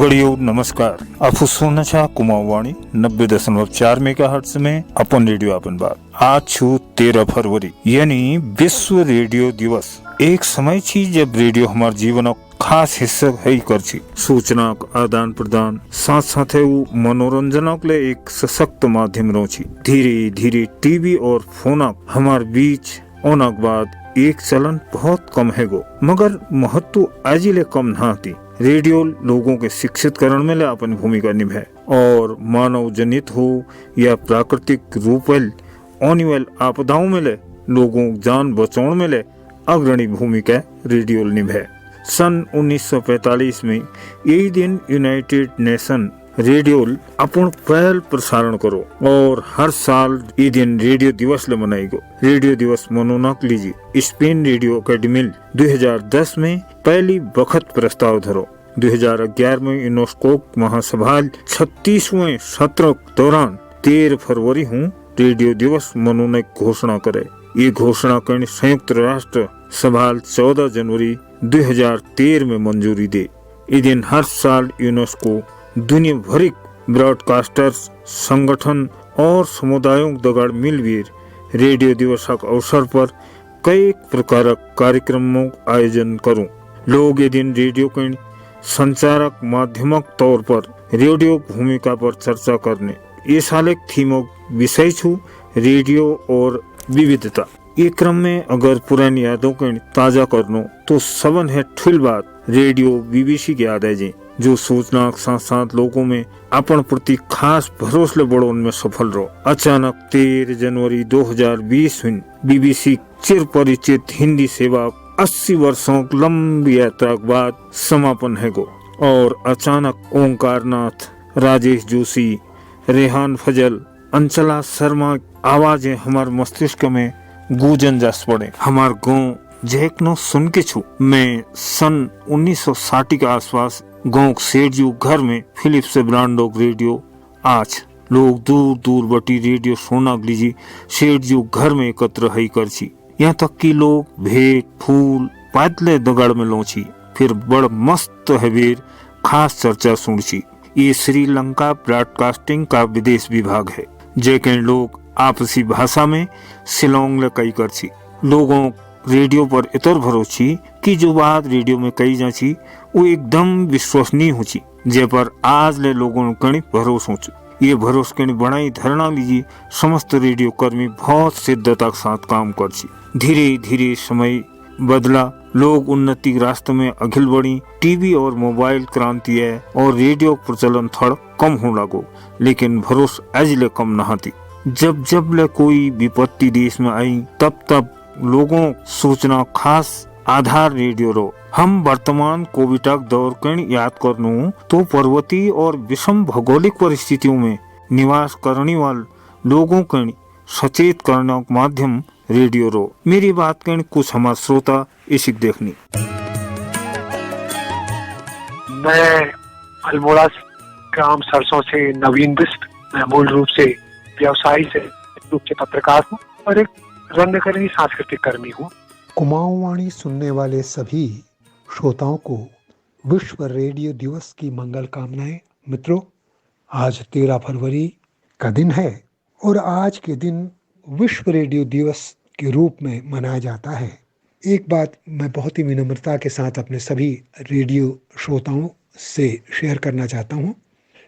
दगड़ियों नमस्कार। आप सुनना छा कुमाऊवाणी 90.4 मेगाहर्ट्ज में अपन रेडियो अपन बात। आज छु 13 फरवरी यानी विश्व रेडियो दिवस। एक समय छी जब रेडियो हमार जीवन खास हिस्सा है कर छी। सूचना आदान प्रदान साथ साथ मनोरंजन के लिए एक सशक्त माध्यम रो छी। धीरे धीरे टीवी और फोन हमार बीच ओना बाद एक चलन बहुत कम है गो, मगर महत्व आजिले कम ना थी। रेडियो लोगों के शिक्षित करण में ले अपन भूमिका निभाए और मानव जनित हो या प्राकृतिक रूप आने वाली आपदाओं में ले लोगों जान बचाने में ले अग्रणी भूमिका रेडियो निभाए। सन 1945 में यही दिन यूनाइटेड नेशन रेडियो अपन पहल प्रसारण करो और हर साल ये दिन रेडियो दिवस ले मनाई गो। रेडियो दिवस मनोना लीजिए। स्पेन रेडियो अकेडमी 2010 में पहली बखत प्रस्ताव धरो। 2011 में यूनेस्को महासभा 36वें सत्र दौरान 13 फरवरी हूँ रेडियो दिवस मनाने की घोषणा करे। ये घोषणा करने संयुक्त राष्ट्र सभा 14 जनवरी 2013 में मंजूरी दे। ये दिन हर साल यूनेस्को दुनिया भरी ब्रॉडकास्टर्स संगठन और समुदायों दगड़ मिलवीर रेडियो दिवस अवसर पर कई प्रकार कार्यक्रमों आयोजन करूं। लोग ये दिन रेडियो के संचारक माध्यमक तौर पर रेडियो भूमिका पर चर्चा करने। ये साल एक थीम विषय छु रेडियो और विविधता। ये क्रम में अगर पुरानी यादों के ताजा करनो तो सबन है ठुल बात रेडियो बीबीसी की याद है जी, जो सूचना के साथ साथ लोगों में अपन प्रति खास भरोसे बढ़ो उनमें सफल रहो। अचानक 13 जनवरी 2020 बीबीसी चिर परिचित हिंदी सेवा 80 वर्षों की लंबी यात्रा के बाद समापन है गो और अचानक ओंकार नाथ, राजेश जोशी, रेहान फजल, अंचला शर्मा आवाजें हमारे मस्तिष्क में गूंजन जस पड़े। हमार गाँव जैकनो सुन के छू। मैं सन 1960 के आसपास गाँव सेठजू घर में फिलिप्स ब्रांडो रेडियो। आज लोग दूर दूर बटी रेडियो सुना लीजिए सेठजू घर में एकत्र है कर छी। यहाँ तक कि लोग भेंट फूल पातले दगड़ में लोची फिर बड़ मस्त हवेर खास चर्चा सुन छी। ये श्रीलंका ब्रॉडकास्टिंग का विदेश विभाग है जेके लोग आपसी भाषा में शिलोंग ले कई कर छी। लोगों रेडियो पर इतर भरोसी कि जो बात रेडियो में कही जा छी वो एकदम विश्वसनीय हो छी, जे पर आज ले लोगों कणी भरोसा हो। ये भरोसा कणी बनाई धरना लीजिए समस्त रेडियो कर्मी बहुत सिद्धता के साथ काम कर छी। धीरे धीरे समय बदला, लोग उन्नति के रास्ते में अगिल बढ़ी। टीवी और मोबाइल क्रांति है और रेडियो प्रचलन थोड़ कम हो लागो, लेकिन भरोसा आज ले कम न थी। जब जब ले कोई विपत्ति देश में आई तब तब लोगों सूचना खास आधार रेडियो रो। हम वर्तमान कोविड दौर के याद करनू तो पर्वतीय और विषम भौगोलिक परिस्थितियों में निवास करने वाले लोगों के सचेत करने का माध्यम रेडियो रो। मेरी बात के कुछ हमारे श्रोता इसी देखनी। मैं अल्मोड़ा ग्राम सरसों से नवीन बिस्ट। मैं मूल रूप से व्यवसायी से रूप से पत्रकार हूँ और एक रंगकर्मी सांस्कृतिक कर्मी हूँ। कुमाऊवाणी सुनने वाले सभी श्रोताओं को विश्व रेडियो दिवस की मंगल कामनाएं। मित्रों, आज 13 फरवरी का दिन है और आज के दिन विश्व रेडियो दिवस के रूप में मनाया जाता है। एक बात मैं बहुत ही विनम्रता के साथ अपने सभी रेडियो श्रोताओं से शेयर करना चाहता हूँ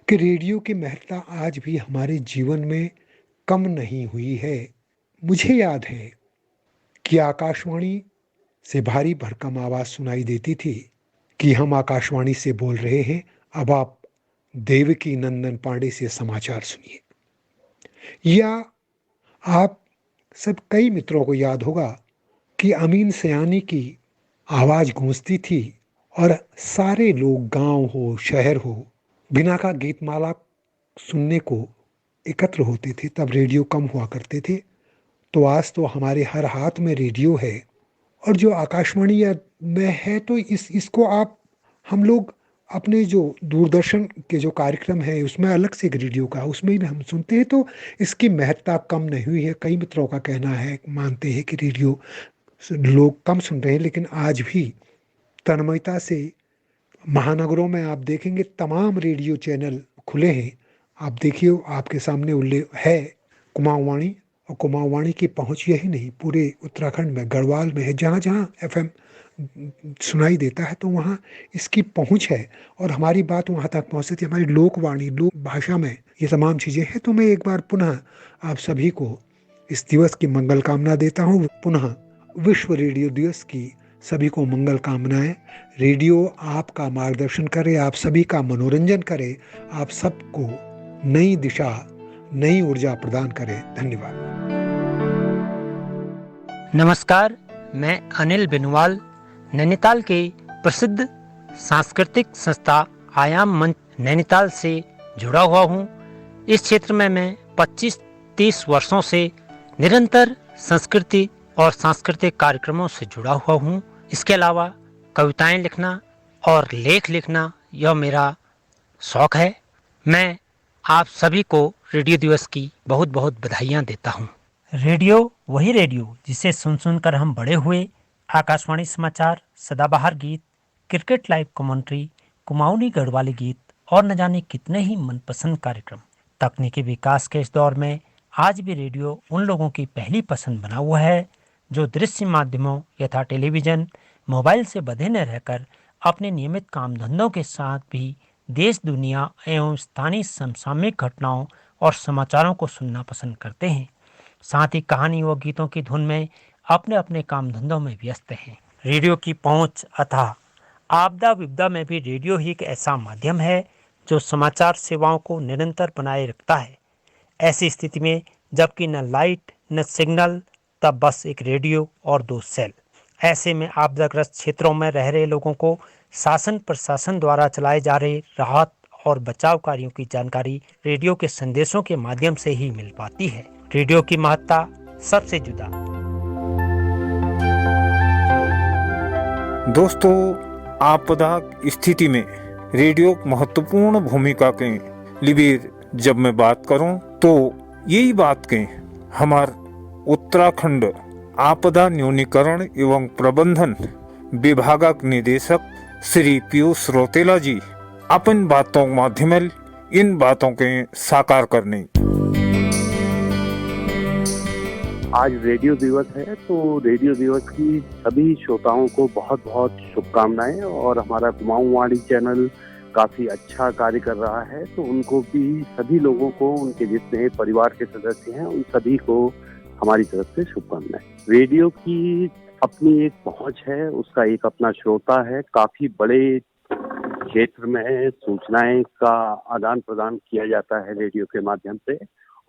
कि रेडियो की महत्ता आज भी हमारे जीवन में कम नहीं हुई है। मुझे याद है कि आकाशवाणी से भारी भरकम आवाज़ सुनाई देती थी कि हम आकाशवाणी से बोल रहे हैं, अब आप देवकी नंदन पांडे से समाचार सुनिए। या आप सब कई मित्रों को याद होगा कि अमीन सयानी की आवाज़ गूंजती थी और सारे लोग गांव हो शहर हो बिना का गीतमाला सुनने को एकत्र होते थे। तब रेडियो कम हुआ करते थे। तो आज तो हमारे हर हाथ में रेडियो है और जो आकाशवाणी में है तो इसको आप हम लोग अपने जो दूरदर्शन के जो कार्यक्रम है उसमें अलग से एक रेडियो का उसमें भी हम सुनते हैं, तो इसकी महत्ता कम नहीं हुई है। कई मित्रों का कहना है, मानते हैं कि रेडियो लोग कम सुन रहे हैं, लेकिन आज भी तन्मयता से महानगरों में आप देखेंगे तमाम रेडियो चैनल खुले हैं। आप देखिए, आपके सामने उल्लेख है कुमाऊवाणी, और कुमाऊवाणी की पहुंच यही नहीं, पूरे उत्तराखंड में गढ़वाल में है, जहाँ जहाँ एफएम सुनाई देता है तो वहाँ इसकी पहुंच है और हमारी बात वहाँ तक पहुँचती है, हमारी लोकवाणी, लोक भाषा में ये तमाम चीज़ें हैं। तो मैं एक बार पुनः आप सभी को इस दिवस की मंगल कामना देता हूँ। पुनः विश्व रेडियो दिवस की सभी को मंगल कामनाएं। रेडियो आपका मार्गदर्शन करे, आप सभी का मनोरंजन करे, आप सबको नई दिशा, नई ऊर्जा प्रदान करे। धन्यवाद। नमस्कार, मैं अनिल बेनवाल नैनीताल के प्रसिद्ध सांस्कृतिक संस्था आयाम मंच नैनीताल से जुड़ा हुआ हूँ। इस क्षेत्र में मैं 25-30 वर्षों से निरंतर संस्कृति और सांस्कृतिक कार्यक्रमों से जुड़ा हुआ हूँ। इसके अलावा कविताएं लिखना और लेख लिखना यह मेरा शौक है। मैं आप सभी को रेडियो दिवस की बहुत बहुत बधाइयाँ देता हूँ। रेडियो वही रेडियो जिसे सुन सुनकर हम बड़े हुए। आकाशवाणी समाचार, सदाबहार गीत, cricket live commentary, Kumaoni Garhwali गीत और न जाने कितने ही मनपसंद कार्यक्रम। तकनीकी विकास के इस दौर में आज भी रेडियो उन लोगों की पहली पसंद बना हुआ है जो दृश्य माध्यमों यथा टेलीविजन, मोबाइल से बंधे न रहकर अपने नियमित काम धंधों के साथ भी देश, दुनिया एवं स्थानीय समसामयिक घटनाओं और समाचारों को सुनना पसंद करते हैं। साथ ही कहानी व गीतों की धुन में अपने अपने काम धंधों में व्यस्त हैं। रेडियो की पहुंच अथाह आपदा विपदा में भी रेडियो ही एक ऐसा माध्यम है जो समाचार सेवाओं को निरंतर बनाए रखता है। ऐसी स्थिति में जबकि न लाइट न सिग्नल, तब बस एक रेडियो और 2 सेल। ऐसे में आपदाग्रस्त क्षेत्रों में रह रहे लोगों को शासन प्रशासन द्वारा चलाए जा रहे राहत और बचाव कार्यों की जानकारी रेडियो के संदेशों के माध्यम से ही मिल पाती है। रेडियो की महत्ता सबसे जुदा। दोस्तों, आपदा स्थिति में रेडियो महत्वपूर्ण भूमिका के लिए जब मैं बात करूं तो यही बात के हमार उत्तराखंड आपदा न्यूनीकरण एवं प्रबंधन विभागक निदेशक श्री पीयूष रौतेला जी अपन बातों के माध्यम इन बातों के साकार करने। आज रेडियो दिवस है, तो रेडियो दिवस की सभी श्रोताओं को बहुत बहुत शुभकामनाएं। और हमारा कुमाऊवाणी चैनल काफी अच्छा कार्य कर रहा है, तो उनको भी, सभी लोगों को, उनके जितने परिवार के सदस्य हैं उन सभी को हमारी तरफ से शुभकामनाएं। रेडियो की अपनी एक पहुंच है, उसका एक अपना श्रोता है। काफी बड़े क्षेत्र में सूचनाएं का आदान प्रदान किया जाता है रेडियो के माध्यम से।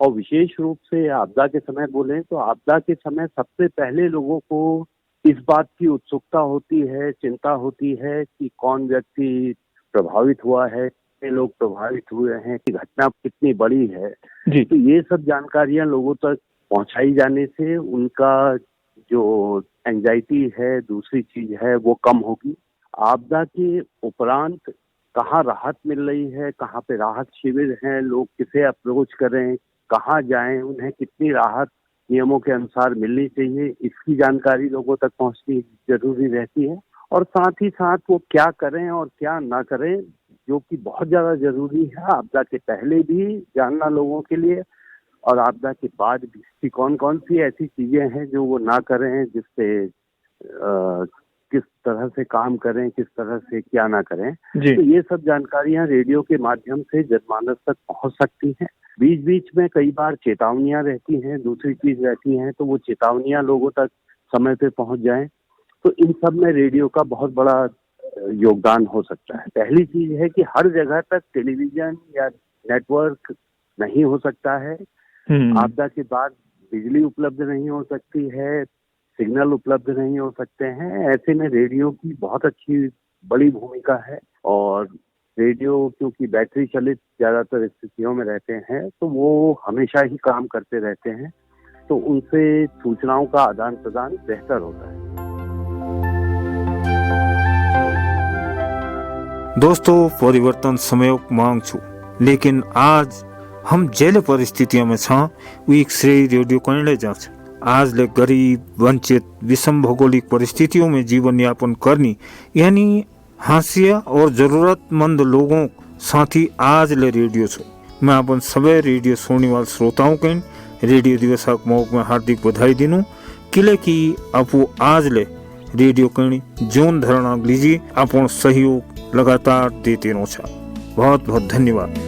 और विशेष रूप से आपदा के समय बोलें तो आपदा के समय सबसे पहले लोगों को इस बात की उत्सुकता होती है, चिंता होती है कि कौन व्यक्ति प्रभावित हुआ है, कितने लोग प्रभावित हुए हैं, कि घटना कितनी बड़ी है जी। तो ये सब जानकारियां लोगों तक पहुंचाई जाने से उनका जो एंजाइटी है, दूसरी चीज है, वो कम होगी। आपदा के उपरांत कहाँ राहत मिल रही है, कहाँ पे राहत शिविर हैं, लोग किसे अप्रोच करें, कहाँ जाएं, उन्हें कितनी राहत नियमों के अनुसार मिलनी चाहिए, इसकी जानकारी लोगों तक पहुंचनी जरूरी रहती है। और साथ ही साथ वो क्या करें और क्या ना करें, जो कि बहुत ज्यादा जरूरी है आपदा के पहले भी जानना लोगों के लिए, और आपदा के बाद भी कि कौन कौन सी ऐसी चीजें हैं जो वो ना करें, जिससे किस तरह से काम करें, किस तरह से क्या ना करें। तो ये सब जानकारियां रेडियो के माध्यम से जनमानस तक पहुंच सकती हैं। बीच बीच में कई बार चेतावनियां रहती हैं, दूसरी चीज रहती हैं, तो वो चेतावनियां लोगों तक समय पे पहुंच जाएं। तो इन सब में रेडियो का बहुत बड़ा योगदान हो सकता है। पहली चीज है कि हर जगह तक टेलीविजन या नेटवर्क नहीं हो सकता है। आपदा के बाद बिजली उपलब्ध नहीं हो सकती है, सिग्नल उपलब्ध नहीं हो सकते हैं। ऐसे में रेडियो की बहुत अच्छी बड़ी भूमिका है। और रेडियो क्योंकि बैटरी चलित ज्यादातर स्थितियों में रहते हैं, तो वो हमेशा ही काम करते रहते हैं, तो उनसे सूचनाओं का आदान प्रदान बेहतर होता है। दोस्तों, परिवर्तन समय मांग छु, लेकिन आज हम जेल परिस्थितियों में छा एक श्रेय रेडियो कहीं जा। आज ले गरीब, वंचित, विषम भौगोलिक परिस्थितियों में जीवन यापन करनी यानी हासिया और जरूरतमंद लोगों साथ ही आज ले रेडियो छो। मैं अपन सभी रेडियो सुनने वाले श्रोताओं के रेडियो दिवस का मौके में हार्दिक बधाई दिनू किले की आपो आज ले रेडियो करनी जोन धरना लीजिए अपन सहयोग लगातार देते रहो। बहुत बहुत धन्यवाद।